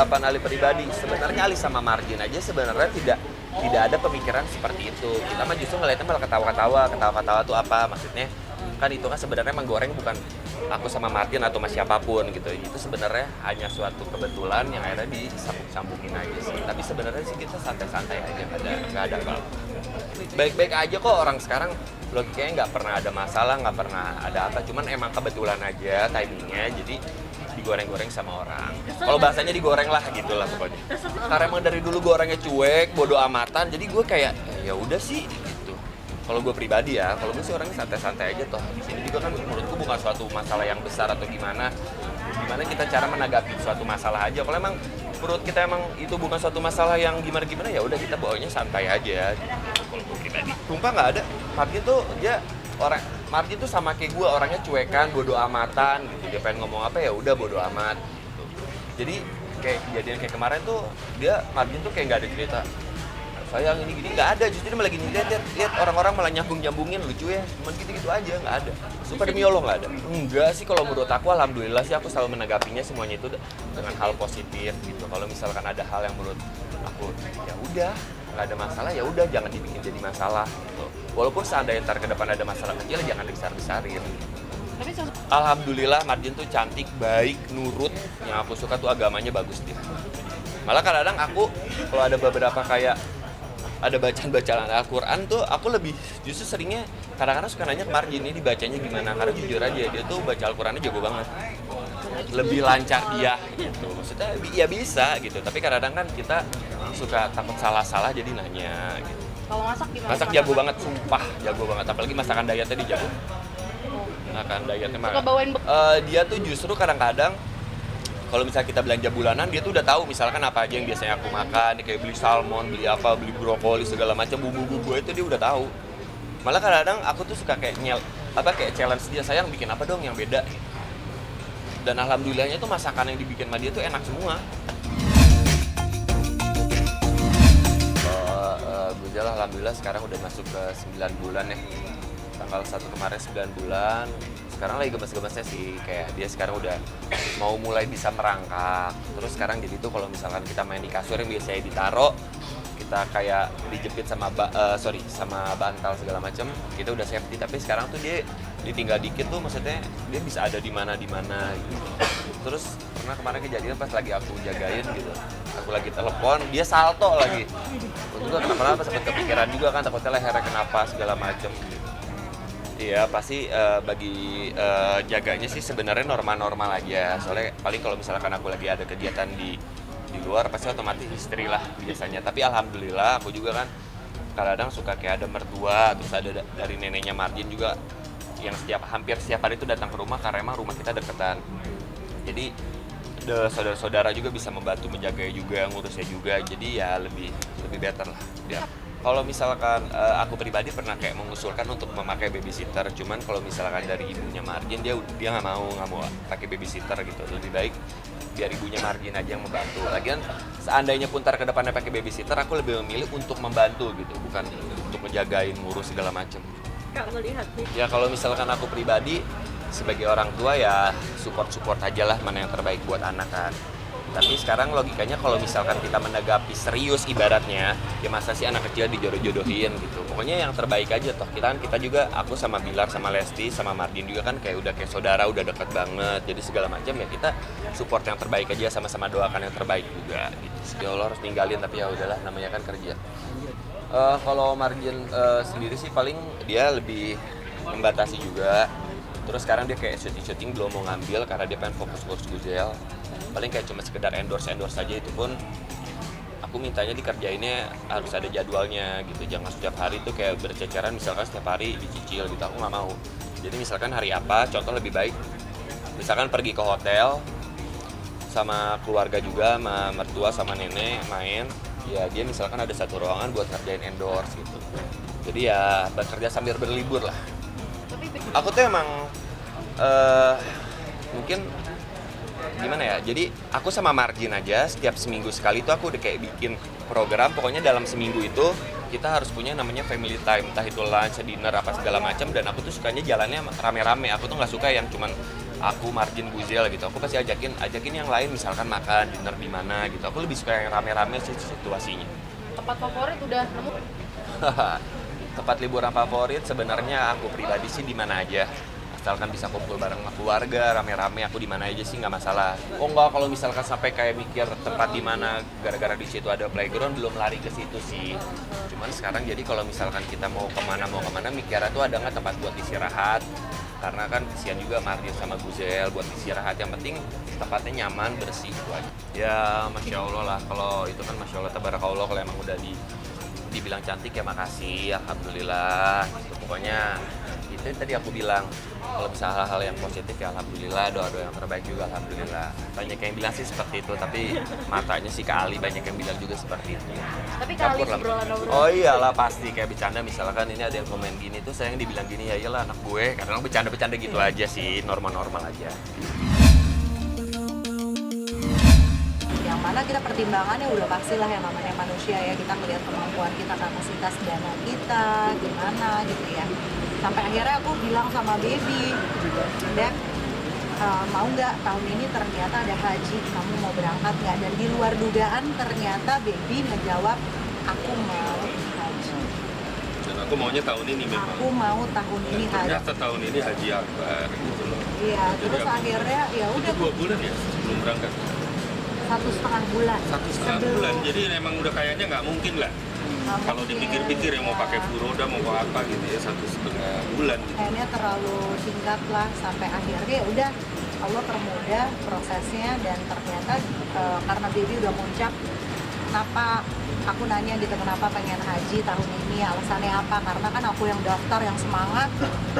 ungkapan Ali pribadi. Sebenarnya Ali sama Margin aja sebenarnya tidak ada pemikiran seperti itu. Kita mah justru ngeliatnya malah ketawa-katawa tuh apa maksudnya? Kan itu kan sebenarnya menggoreng bukan aku sama Martin atau sama siapapun gitu. Itu sebenarnya hanya suatu kebetulan yang akhirnya disambung-sambungin aja sih. Tapi sebenarnya sih kita santai-santai aja, nggak ada apa. Baik-baik aja kok orang sekarang, logikanya nggak pernah ada masalah, nggak pernah ada apa. Cuman emang kebetulan aja timingnya, jadi digoreng-goreng sama orang. Kalau bahasanya digoreng lah gitu lah pokoknya. Karena emang dari dulu gue orangnya cuek, bodo amatan, jadi gue kayak ya udah sih gitu. Kalau gue pribadi ya, kalau gue sih orangnya santai-santai aja toh. Di sini juga kan menurutku bukan suatu masalah yang besar atau gimana. Gimana kita cara menanggapi suatu masalah aja. Kalau emang menurut kita emang itu bukan suatu masalah yang gimana-gimana ya udah kita bawanya santai aja. Kalau gue pribadi. Sumpah nggak ada. Margin tuh sama kayak gue orangnya cuekan, bodo amatan gitu. Dia pengen ngomong apa ya udah bodo amat gitu. Jadi kayak kejadian kayak kemarin tuh Margin tuh kayak nggak ada cerita sayang ini gini, nggak ada. Justru dia malah gini, lihat orang-orang malah nyambungin lucu ya, cuman gitu-gitu aja, nggak ada. Sumpah demi Allah nggak ada. Enggak sih, kalau menurut aku alhamdulillah sih aku selalu menanggapinya semuanya itu dengan hal positif gitu. Kalau misalkan ada hal yang menurut aku ya udah nggak ada masalah, ya udah jangan dibikin jadi masalah gitu. Walaupun seandainya ntar ke depan ada masalah kecil jangan dibesar-besarin. Alhamdulillah Margin tuh cantik, baik, nurut. Yang aku suka tuh agamanya bagus dia. Malah kadang-kadang aku kalau ada beberapa kayak ada bacaan-bacaan Al-Quran tuh aku lebih justru seringnya kadang-kadang suka nanya ke Margin ini dibacanya gimana, karena jujur aja dia tuh baca Al-Qurannya jago banget, lebih lancar dia gitu. Maksudnya ya bisa gitu, tapi kadang-kadang kan kita suka takut salah-salah jadi nanya gitu. Kalau masak gimana? Masak jago banget, sumpah jago banget, apalagi masakan dietnya dia jago. Masakan dietnya mah dia tuh justru kadang-kadang kalau misalnya kita belanja bulanan, dia tuh udah tahu misalkan apa aja yang biasanya aku makan, kayak beli salmon, beli apa, beli brokoli segala macam, bumbu-bumbu itu dia udah tahu. Malah kadang-kadang aku tuh suka kayak kayak challenge dia, sayang bikin apa dong yang beda. Dan alhamdulillahnya tuh masakan yang dibikin sama dia tuh enak semua. Gue alhamdulillah sekarang udah masuk ke 9 bulan ya. Tanggal 1 kemarin 9 bulan. Sekarang lagi gemes-gemesnya sih, kayak dia sekarang udah mau mulai bisa merangkak. Terus sekarang jadi tuh kalau misalkan kita main di kasur yang biasanya ditaro, kita kayak dijepit sama bantal segala macam, kita udah safety. Tapi sekarang tuh dia ditinggal dikit tuh, maksudnya dia bisa ada di mana gitu. Terus pernah kemarin kejadian pas lagi aku jagain gitu, aku lagi telepon, dia salto lagi. Untung gue kenapa-napa, sempat kepikiran juga kan, takutnya lehernya kenapa segala macam. Iya pasti bagi jaganya sih sebenarnya normal-normal aja. Soalnya paling kalau misalkan aku lagi ada kegiatan di luar pasti otomatis istri lah biasanya. Tapi alhamdulillah aku juga kan kadang-kadang suka kayak ada mertua, terus ada dari neneknya Margin juga yang hampir setiap hari itu datang ke rumah karena emang rumah kita deketan. Jadi saudara-saudara juga bisa membantu menjaganya juga, ngurusnya juga. Jadi ya lebih better lah dia. Kalau misalkan aku pribadi pernah kayak mengusulkan untuk memakai babysitter, cuman kalau misalkan dari ibunya Margin dia nggak mau pakai babysitter gitu. Lebih baik biar ibunya Margin aja yang membantu. Lagian seandainya pun ntar ke depannya pakai babysitter, aku lebih memilih untuk membantu gitu, bukan untuk ngejagain, ngurus segala macem. Kak melihat nih. Ya kalau misalkan aku pribadi sebagai orang tua ya support aja lah mana yang terbaik buat anak kan. Tapi sekarang logikanya kalau misalkan kita menanggapi serius ibaratnya, ya masa sih anak kecil dijodoh-jodohin gitu. Pokoknya yang terbaik aja toh. Kita juga, aku sama Bilar, sama Lesti, sama Margin juga kan kayak udah kayak saudara, udah deket banget. Jadi segala macam ya kita support yang terbaik aja, sama-sama doakan yang terbaik juga gitu. Ya Allah harus ninggalin, tapi ya udahlah namanya kan kerja. Kalau Margin sendiri sih paling dia lebih membatasi juga. Terus sekarang dia kayak syuting belum mau ngambil karena dia pengen fokus ngurus Guzel. Paling kayak cuma sekedar endorse saja, itu pun aku mintanya dikerjainnya harus ada jadwalnya gitu. Jangan setiap hari tuh kayak berceceran, misalkan setiap hari dicicil gitu, aku nggak mau. Jadi misalkan hari apa, contoh lebih baik misalkan pergi ke hotel sama keluarga juga, sama mertua sama nenek main, ya dia misalkan ada satu ruangan buat ngerjain endorse gitu. Jadi ya bekerja sambil berlibur lah. Aku tuh emang mungkin gimana ya, jadi aku sama Margin aja setiap seminggu sekali tuh aku udah kayak bikin program, pokoknya dalam seminggu itu kita harus punya namanya family time, entah itu lunch, dinner, apa segala macam. Dan aku tuh sukanya jalannya rame-rame, aku tuh nggak suka yang cuman aku Margin Guzel gitu, aku pasti ajakin yang lain misalkan makan dinner di mana gitu. Aku lebih suka yang rame-rame sih situasinya. Tempat favorit udah nemu? Tempat liburan favorit sebenarnya aku pribadi sih di mana aja. Asalkan bisa kumpul bareng sama keluarga, rame-rame, aku di mana aja sih nggak masalah. Oh enggak, kalau misalkan sampai kayak mikir tempat di mana gara-gara di situ ada playground, belum lari ke situ sih. Cuman sekarang jadi kalau misalkan kita mau kemana mikirnya tuh ada nggak tempat buat istirahat. Karena kan kesian juga Martin sama Guzel buat istirahat. Yang penting tempatnya nyaman, bersih itu aja. Ya Masya Allah lah, kalau itu kan Masya Allah, tabarakallah, kalau emang udah dibilang cantik ya makasih, alhamdulillah gitu. Pokoknya itu yang tadi aku bilang, kalau bisa hal-hal yang positif ya alhamdulillah, doa-doa yang terbaik juga alhamdulillah. Banyak yang bilang sih seperti itu, tapi matanya sih kali banyak yang bilang juga seperti itu. Tapi kali Campur lah. obrolan-obrolan. Oh iyalah pasti, kayak bercanda misalkan ini ada yang komen gini tuh, saya yang dibilang gini ya iyalah anak gue, kadang bercanda-bercanda gitu aja sih, normal-normal aja. Yang mana kita pertimbangannya udah pastilah yang namanya manusia ya, kita melihat kemampuan kita, kapasitas dana kita gimana gitu ya. Sampai akhirnya aku bilang sama baby, Dek, mau nggak tahun ini ternyata ada haji, kamu mau berangkat nggak? Dan di luar dugaan ternyata baby ngejawab, aku mau haji. Dan aku maunya tahun ini memang. Aku mau tahun ini haji. Ternyata tahun ini haji akbar gitu loh. Iya, Jadi terus akhirnya ya itu udah 2 bulan ya sebelum berangkat. 1,5 bulan. 1,5 bulan. Jadi memang udah kayaknya nggak mungkin lah. Kalau Mungkin, dipikir-pikir ya mau pakai ya. furoda mau apa gitu ya 1,5 bulan. Gitu. Kayaknya terlalu singkat lah, sampai akhirnya ya udah Allah permudah prosesnya. Dan ternyata karena baby udah muncak, kenapa aku nanya gitu, kenapa pengen haji tahun ini, alasannya apa? Karena kan aku yang daftar, yang semangat,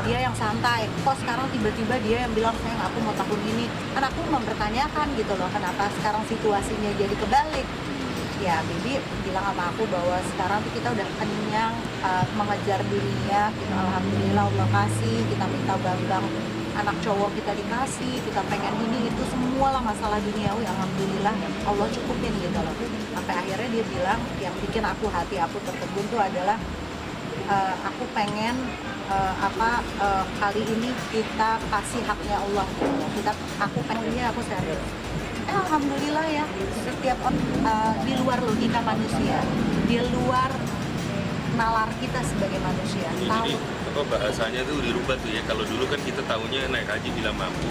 dia yang santai. Kok sekarang tiba-tiba dia yang bilang, sayang aku mau tahun ini. Kan aku mempertanyakan gitu loh, kenapa sekarang situasinya jadi kebalik. Ya baby bilang sama aku bahwa sekarang tuh kita udah kenyang mengejar dunia gitu. Alhamdulillah Allah kasih, kita minta bambang anak cowok kita dikasih, kita pengen ini itu semua lah masalah duniawi, alhamdulillah Allah cukupin gitu loh. Sampai akhirnya dia bilang yang bikin hati aku tertegun tuh adalah aku pengen kali ini kita kasih haknya Allah gitu. Aku pengennya aku serius. Alhamdulillah ya, setiap di luar logika manusia, di luar nalar kita sebagai manusia. Jadi bahasanya tuh dirubah tuh ya. Kalau dulu kan kita tahunya naik haji bila mampu.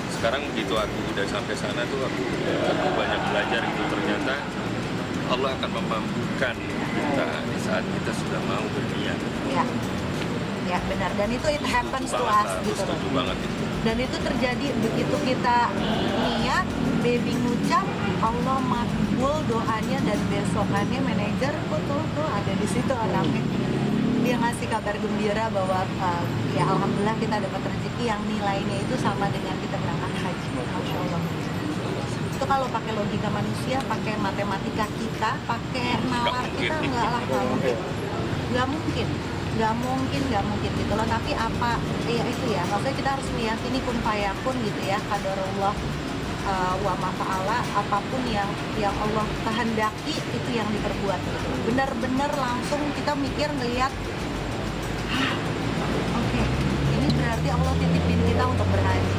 Sekarang begitu aku udah sampai sana tuh aku banyak belajar gitu. Ternyata Allah akan memampukan kita di saat kita sudah mau berniat. Ya benar. Dan itu it happens to Banget us lah, gitu loh. setuju banget itu. Dan itu terjadi begitu kita niat, baby ngucap, Allah makbul doanya, dan besokannya manajer tuh ada di situ anaknya. Dia ngasih kabar gembira bahwa ya alhamdulillah kita dapat rezeki yang nilainya itu sama dengan kita berangkat haji. Masya Allah. Itu kalau pakai logika manusia, pakai matematika kita, pakai nalar kita, nggak mungkin gitu loh. Tapi apa ya itu ya, maksudnya kita harus meyakini kun fayakun gitu ya, qadarullah wa ma fa'ala, apapun yang Allah kehendaki itu yang diperbuat gitu. Benar-benar langsung kita mikir ngelihat oke, ini berarti Allah titipin kita untuk berhaji.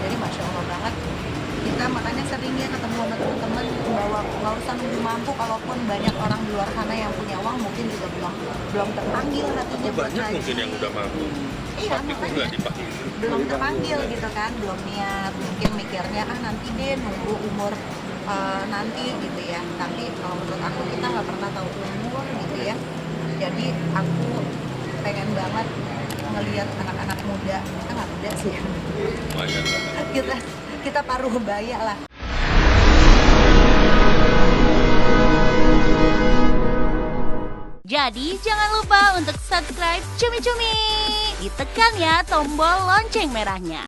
Jadi Masya Allah banget. Kita makanya seringnya ketemu sama teman-teman bahwa nggak usah nunggu mampu, kalaupun banyak orang di luar sana yang punya uang mungkin juga belum terpanggil hatinya buat Banyak haji. mungkin yang udah mampu. Iya, Tapi kok nggak dipanggil. belum terpanggil gitu kan, belum niat, mungkin mikirnya nanti deh nunggu umur nanti gitu ya. Tapi kalau menurut aku kita nggak pernah tahu umur gitu ya. Jadi aku pengen banget ngelihat anak-anak muda, kita nggak muda sih ya. Lumayan lah. kita paruh baya lah. Jadi jangan lupa untuk subscribe Cumi Cumi. Ditekan ya tombol lonceng merahnya.